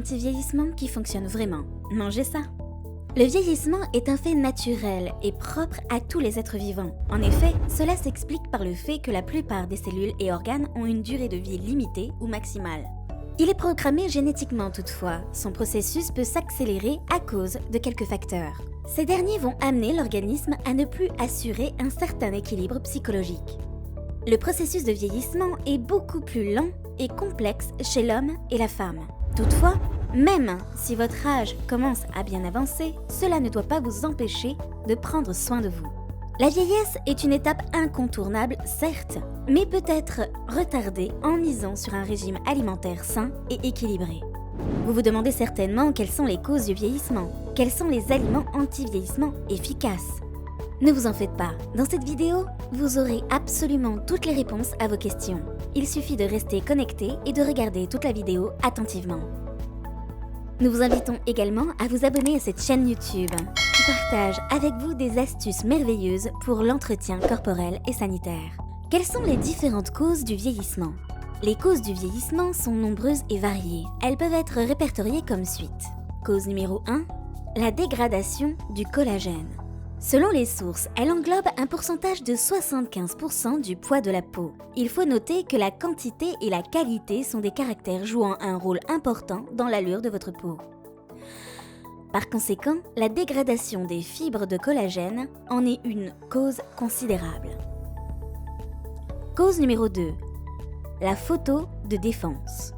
anti-vieillissement qui fonctionne vraiment. Mangez ça! Le vieillissement est un fait naturel et propre à tous les êtres vivants. En effet, cela s'explique par le fait que la plupart des cellules et organes ont une durée de vie limitée ou maximale. Il est programmé génétiquement toutefois, son processus peut s'accélérer à cause de quelques facteurs. Ces derniers vont amener l'organisme à ne plus assurer un certain équilibre psychologique. Le processus de vieillissement est beaucoup plus lent et complexe chez l'homme et la femme. Toutefois, même si votre âge commence à bien avancer, cela ne doit pas vous empêcher de prendre soin de vous. La vieillesse est une étape incontournable, certes, mais peut être retardée en misant sur un régime alimentaire sain et équilibré. Vous vous demandez certainement quelles sont les causes du vieillissement, quels sont les aliments anti-vieillissement efficaces. Ne vous en faites pas, dans cette vidéo, vous aurez absolument toutes les réponses à vos questions. Il suffit de rester connecté et de regarder toute la vidéo attentivement. Nous vous invitons également à vous abonner à cette chaîne YouTube qui partage avec vous des astuces merveilleuses pour l'entretien corporel et sanitaire. Quelles sont les différentes causes du vieillissement? Les causes du vieillissement sont nombreuses et variées. Elles peuvent être répertoriées comme suit. Cause numéro 1, la dégradation du collagène. Selon les sources, elle englobe un pourcentage de 75% du poids de la peau. Il faut noter que la quantité et la qualité sont des caractères jouant un rôle important dans l'allure de votre peau. Par conséquent, la dégradation des fibres de collagène en est une cause considérable. Cause numéro 2, la photo de défense.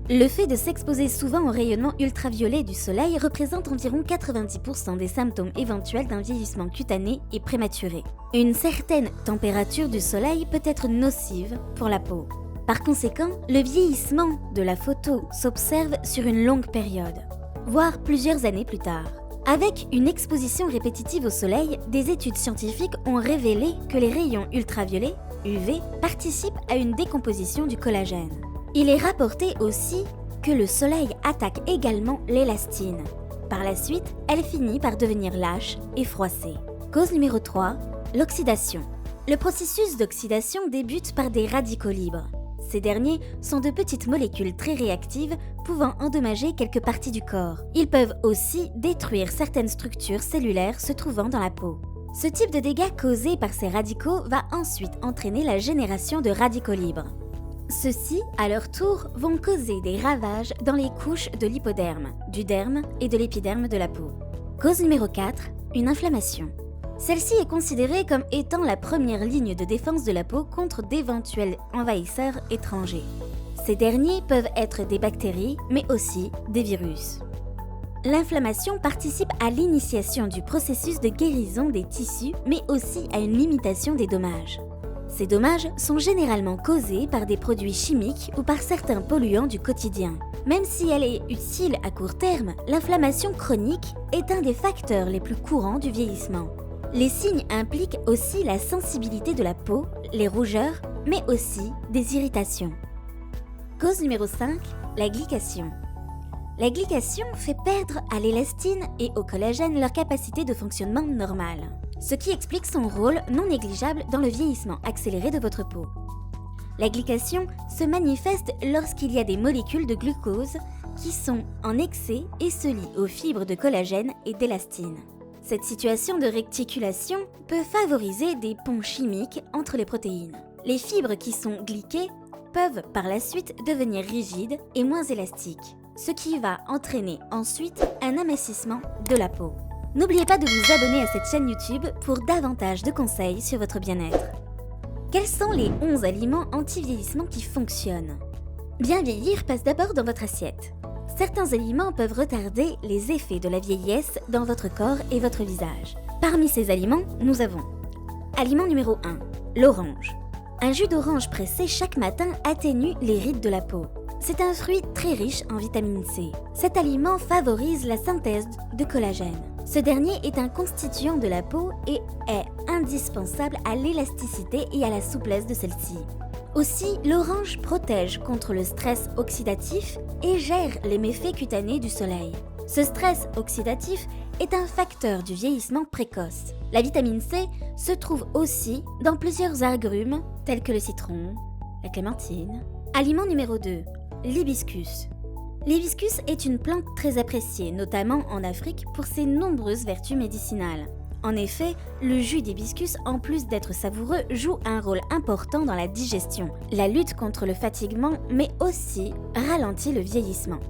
Le fait de s'exposer souvent au rayonnement ultraviolet du soleil représente environ 90% des symptômes éventuels d'un vieillissement cutané et prématuré. Une certaine température du soleil peut être nocive pour la peau. Par conséquent, le vieillissement de la photo s'observe sur une longue période, voire plusieurs années plus tard. Avec une exposition répétitive au soleil, des études scientifiques ont révélé que les rayons ultraviolets, UV, participent à une décomposition du collagène. Il est rapporté aussi que le soleil attaque également l'élastine. Par la suite, elle finit par devenir lâche et froissée. Cause numéro 3, l'oxydation. Le processus d'oxydation débute par des radicaux libres. Ces derniers sont de petites molécules très réactives pouvant endommager quelques parties du corps. Ils peuvent aussi détruire certaines structures cellulaires se trouvant dans la peau. Ce type de dégâts causés par ces radicaux va ensuite entraîner la génération de radicaux libres. Ceux-ci, à leur tour, vont causer des ravages dans les couches de l'hypoderme, du derme et de l'épiderme de la peau. Cause numéro 4, une inflammation. Celle-ci est considérée comme étant la première ligne de défense de la peau contre d'éventuels envahisseurs étrangers. Ces derniers peuvent être des bactéries, mais aussi des virus. L'inflammation participe à l'initiation du processus de guérison des tissus, mais aussi à une limitation des dommages. Ces dommages sont généralement causés par des produits chimiques ou par certains polluants du quotidien. Même si elle est utile à court terme, l'inflammation chronique est un des facteurs les plus courants du vieillissement. Les signes impliquent aussi la sensibilité de la peau, les rougeurs, mais aussi des irritations. Cause numéro 5, la glycation. La glycation fait perdre à l'élastine et au collagène leur capacité de fonctionnement normale, ce qui explique son rôle non négligeable dans le vieillissement accéléré de votre peau. La glycation se manifeste lorsqu'il y a des molécules de glucose qui sont en excès et se lient aux fibres de collagène et d'élastine. Cette situation de réticulation peut favoriser des ponts chimiques entre les protéines. Les fibres qui sont glyquées peuvent par la suite devenir rigides et moins élastiques, ce qui va entraîner ensuite un amincissement de la peau. N'oubliez pas de vous abonner à cette chaîne YouTube pour davantage de conseils sur votre bien-être. Quels sont les 11 aliments anti-vieillissement qui fonctionnent? Bien vieillir passe d'abord dans votre assiette. Certains aliments peuvent retarder les effets de la vieillesse dans votre corps et votre visage. Parmi ces aliments, nous avons aliment numéro 1, l'orange. Un jus d'orange pressé chaque matin atténue les rides de la peau. C'est un fruit très riche en vitamine C. Cet aliment favorise la synthèse de collagène. Ce dernier est un constituant de la peau et est indispensable à l'élasticité et à la souplesse de celle-ci. Aussi, l'orange protège contre le stress oxydatif et gère les méfaits cutanés du soleil. Ce stress oxydatif est un facteur du vieillissement précoce. La vitamine C se trouve aussi dans plusieurs agrumes tels que le citron, la clémentine. Aliment numéro 2, l'hibiscus. L'hibiscus est une plante très appréciée, notamment en Afrique, pour ses nombreuses vertus médicinales. En effet, le jus d'hibiscus, en plus d'être savoureux, joue un rôle important dans la digestion, la lutte contre le fatiguement, mais aussi ralentit le vieillissement.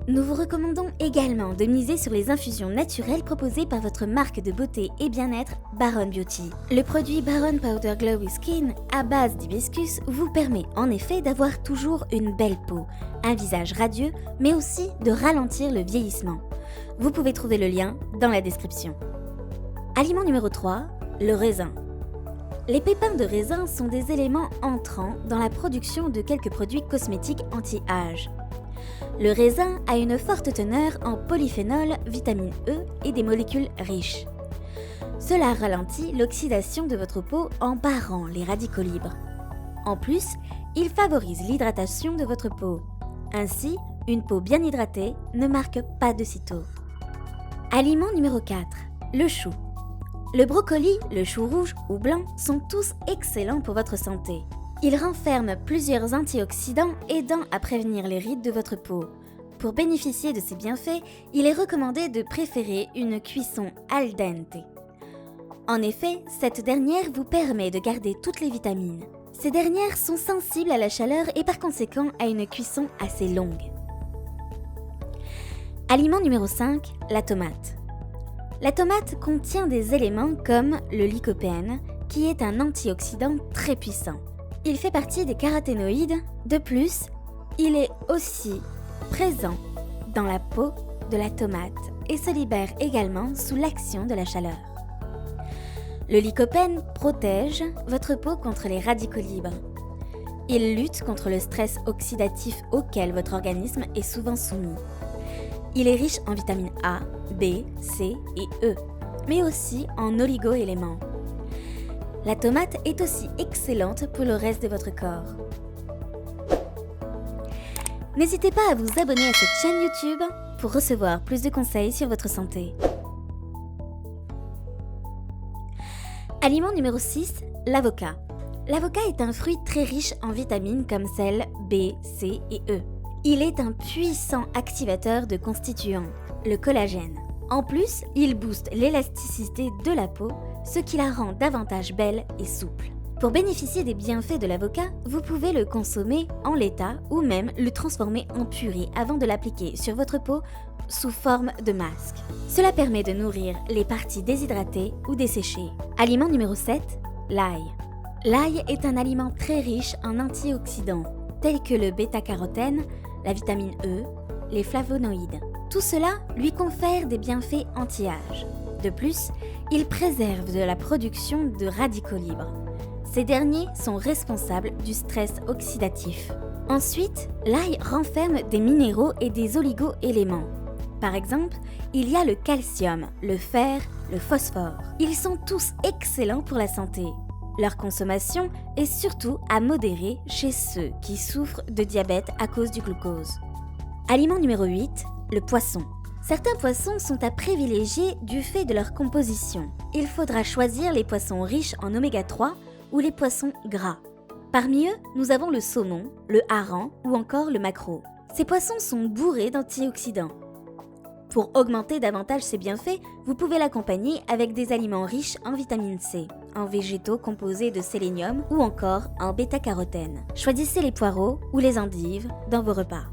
Nous vous recommandons également de miser sur les infusions naturelles proposées par votre marque de beauté et bien-être Baron Beauty. Le produit Baron Powder Glowy Skin à base d'hibiscus vous permet en effet d'avoir toujours une belle peau, un visage radieux, mais aussi de ralentir le vieillissement. Vous pouvez trouver le lien dans la description. Aliment numéro 3, le raisin. Les pépins de raisin sont des éléments entrants dans la production de quelques produits cosmétiques anti-âge. Le raisin a une forte teneur en polyphénol, vitamine E et des molécules riches. Cela ralentit l'oxydation de votre peau en barrant les radicaux libres. En plus, il favorise l'hydratation de votre peau. Ainsi, une peau bien hydratée ne marque pas de sitôt. Aliment numéro 4, le chou. Le brocoli, le chou rouge ou blanc sont tous excellents pour votre santé. Ils renferment plusieurs antioxydants aidant à prévenir les rides de votre peau. Pour bénéficier de ces bienfaits, il est recommandé de préférer une cuisson al dente. En effet, cette dernière vous permet de garder toutes les vitamines. Ces dernières sont sensibles à la chaleur et par conséquent à une cuisson assez longue. Aliment numéro 5, la tomate. La tomate contient des éléments comme le lycopène, qui est un antioxydant très puissant. Il fait partie des caroténoïdes. De plus, il est aussi présent dans la peau de la tomate et se libère également sous l'action de la chaleur. Le lycopène protège votre peau contre les radicaux libres. Il lutte contre le stress oxydatif auquel votre organisme est souvent soumis. Il est riche en vitamines A, B, C et E, mais aussi en oligo-éléments. La tomate est aussi excellente pour le reste de votre corps. N'hésitez pas à vous abonner à cette chaîne YouTube pour recevoir plus de conseils sur votre santé. Aliment numéro 6, l'avocat. L'avocat est un fruit très riche en vitamines comme celles B, C et E. Il est un puissant activateur de constituants, le collagène. En plus, il booste l'élasticité de la peau, ce qui la rend davantage belle et souple. Pour bénéficier des bienfaits de l'avocat, vous pouvez le consommer en l'état ou même le transformer en purée avant de l'appliquer sur votre peau sous forme de masque. Cela permet de nourrir les parties déshydratées ou desséchées. Aliment numéro 7, l'ail. L'ail est un aliment très riche en antioxydants, tels que le bêta-carotène, la vitamine E, les flavonoïdes. Tout cela lui confère des bienfaits anti-âge. De plus, il préserve de la production de radicaux libres. Ces derniers sont responsables du stress oxydatif. Ensuite, l'ail renferme des minéraux et des oligo-éléments. Par exemple, il y a le calcium, le fer, le phosphore. Ils sont tous excellents pour la santé. Leur consommation est surtout à modérer chez ceux qui souffrent de diabète à cause du glucose. Aliment numéro 8, le poisson. Certains poissons sont à privilégier du fait de leur composition. Il faudra choisir les poissons riches en oméga 3 ou les poissons gras. Parmi eux, nous avons le saumon, le hareng ou encore le maquereau. Ces poissons sont bourrés d'antioxydants. Pour augmenter davantage ses bienfaits, vous pouvez l'accompagner avec des aliments riches en vitamine C, en végétaux composés de sélénium ou encore en bêta-carotène. Choisissez les poireaux ou les endives dans vos repas.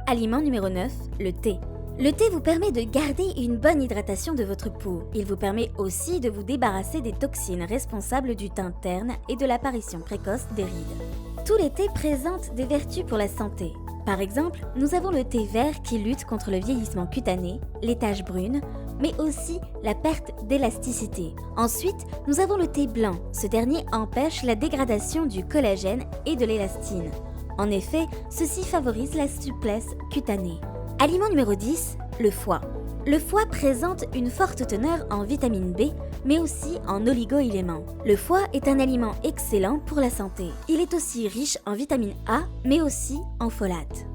Aliment numéro 9, le thé. Le thé vous permet de garder une bonne hydratation de votre peau. Il vous permet aussi de vous débarrasser des toxines responsables du teint terne et de l'apparition précoce des rides. Tous les thés présentent des vertus pour la santé. Par exemple, nous avons le thé vert qui lutte contre le vieillissement cutané, les taches brunes, mais aussi la perte d'élasticité. Ensuite, nous avons le thé blanc. Ce dernier empêche la dégradation du collagène et de l'élastine. En effet, ceci favorise la souplesse cutanée. Aliment numéro 10, le foie. Le foie présente une forte teneur en vitamine B, mais aussi en oligo-éléments. Le foie est un aliment excellent pour la santé. Il est aussi riche en vitamine A, mais aussi en folate.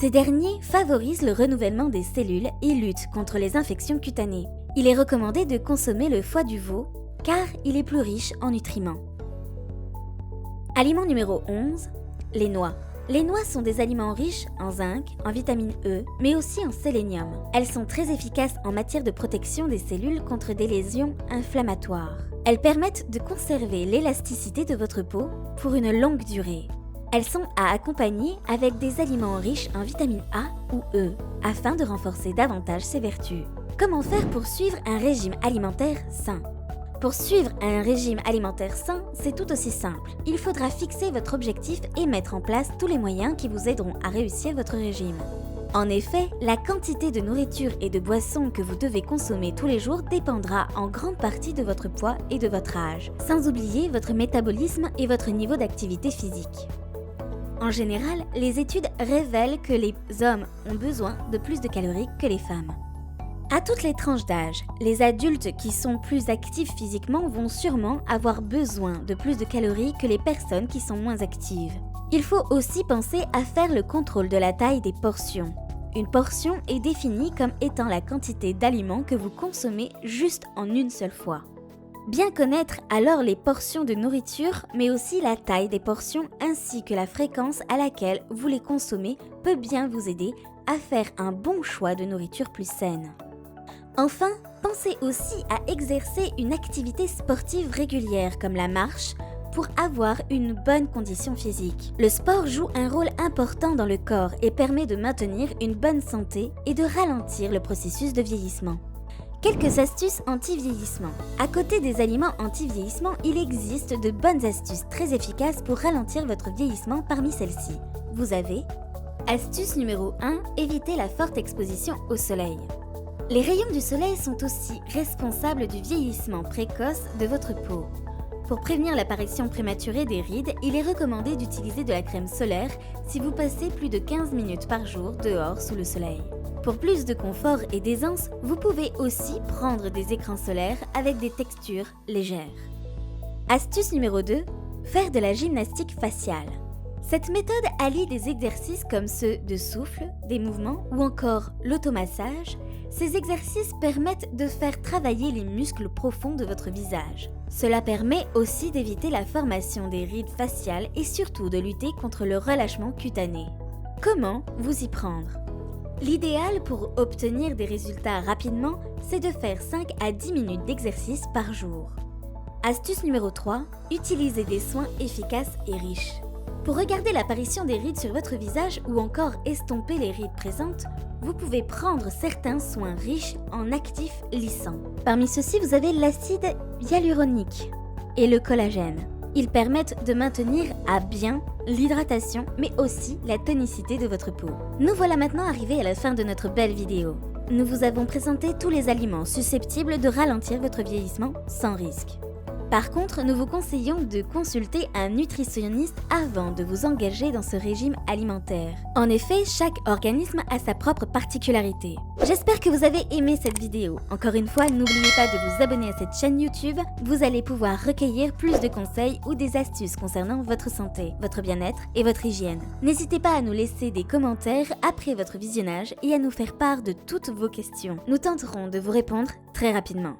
Ces derniers favorisent le renouvellement des cellules et luttent contre les infections cutanées. Il est recommandé de consommer le foie du veau, car il est plus riche en nutriments. Aliment numéro 11, les noix. Les noix sont des aliments riches en zinc, en vitamine E, mais aussi en sélénium. Elles sont très efficaces en matière de protection des cellules contre des lésions inflammatoires. Elles permettent de conserver l'élasticité de votre peau pour une longue durée. Elles sont à accompagner avec des aliments riches en vitamine A ou E, afin de renforcer davantage ces vertus. Comment faire pour suivre un régime alimentaire sain ? Pour suivre un régime alimentaire sain, c'est tout aussi simple. Il faudra fixer votre objectif et mettre en place tous les moyens qui vous aideront à réussir votre régime. En effet, la quantité de nourriture et de boissons que vous devez consommer tous les jours dépendra en grande partie de votre poids et de votre âge, sans oublier votre métabolisme et votre niveau d'activité physique. En général, les études révèlent que les hommes ont besoin de plus de calories que les femmes. À toutes les tranches d'âge, les adultes qui sont plus actifs physiquement vont sûrement avoir besoin de plus de calories que les personnes qui sont moins actives. Il faut aussi penser à faire le contrôle de la taille des portions. Une portion est définie comme étant la quantité d'aliments que vous consommez juste en une seule fois. Bien connaître alors les portions de nourriture, mais aussi la taille des portions ainsi que la fréquence à laquelle vous les consommez peut bien vous aider à faire un bon choix de nourriture plus saine. Enfin, pensez aussi à exercer une activité sportive régulière comme la marche pour avoir une bonne condition physique. Le sport joue un rôle important dans le corps et permet de maintenir une bonne santé et de ralentir le processus de vieillissement. Quelques astuces anti-vieillissement. À côté des aliments anti-vieillissement, il existe de bonnes astuces très efficaces pour ralentir votre vieillissement parmi celles-ci. Vous avez astuce numéro 1, évitez la forte exposition au soleil. Les rayons du soleil sont aussi responsables du vieillissement précoce de votre peau. Pour prévenir l'apparition prématurée des rides, il est recommandé d'utiliser de la crème solaire si vous passez plus de 15 minutes par jour dehors sous le soleil. Pour plus de confort et d'aisance, vous pouvez aussi prendre des écrans solaires avec des textures légères. Astuce numéro 2, faire de la gymnastique faciale. Cette méthode allie des exercices comme ceux de souffle, des mouvements ou encore l'automassage. Ces exercices permettent de faire travailler les muscles profonds de votre visage. Cela permet aussi d'éviter la formation des rides faciales et surtout de lutter contre le relâchement cutané. Comment vous y prendre ? L'idéal pour obtenir des résultats rapidement, c'est de faire 5 à 10 minutes d'exercice par jour. Astuce numéro 3, utilisez des soins efficaces et riches. Pour regarder l'apparition des rides sur votre visage ou encore estomper les rides présentes, vous pouvez prendre certains soins riches en actifs lissants. Parmi ceux-ci, vous avez l'acide hyaluronique et le collagène. Ils permettent de maintenir à bien l'hydratation, mais aussi la tonicité de votre peau. Nous voilà maintenant arrivés à la fin de notre belle vidéo. Nous vous avons présenté tous les aliments susceptibles de ralentir votre vieillissement sans risque. Par contre, nous vous conseillons de consulter un nutritionniste avant de vous engager dans ce régime alimentaire. En effet, chaque organisme a sa propre particularité. J'espère que vous avez aimé cette vidéo. Encore une fois, n'oubliez pas de vous abonner à cette chaîne YouTube. Vous allez pouvoir recueillir plus de conseils ou des astuces concernant votre santé, votre bien-être et votre hygiène. N'hésitez pas à nous laisser des commentaires après votre visionnage et à nous faire part de toutes vos questions. Nous tenterons de vous répondre très rapidement.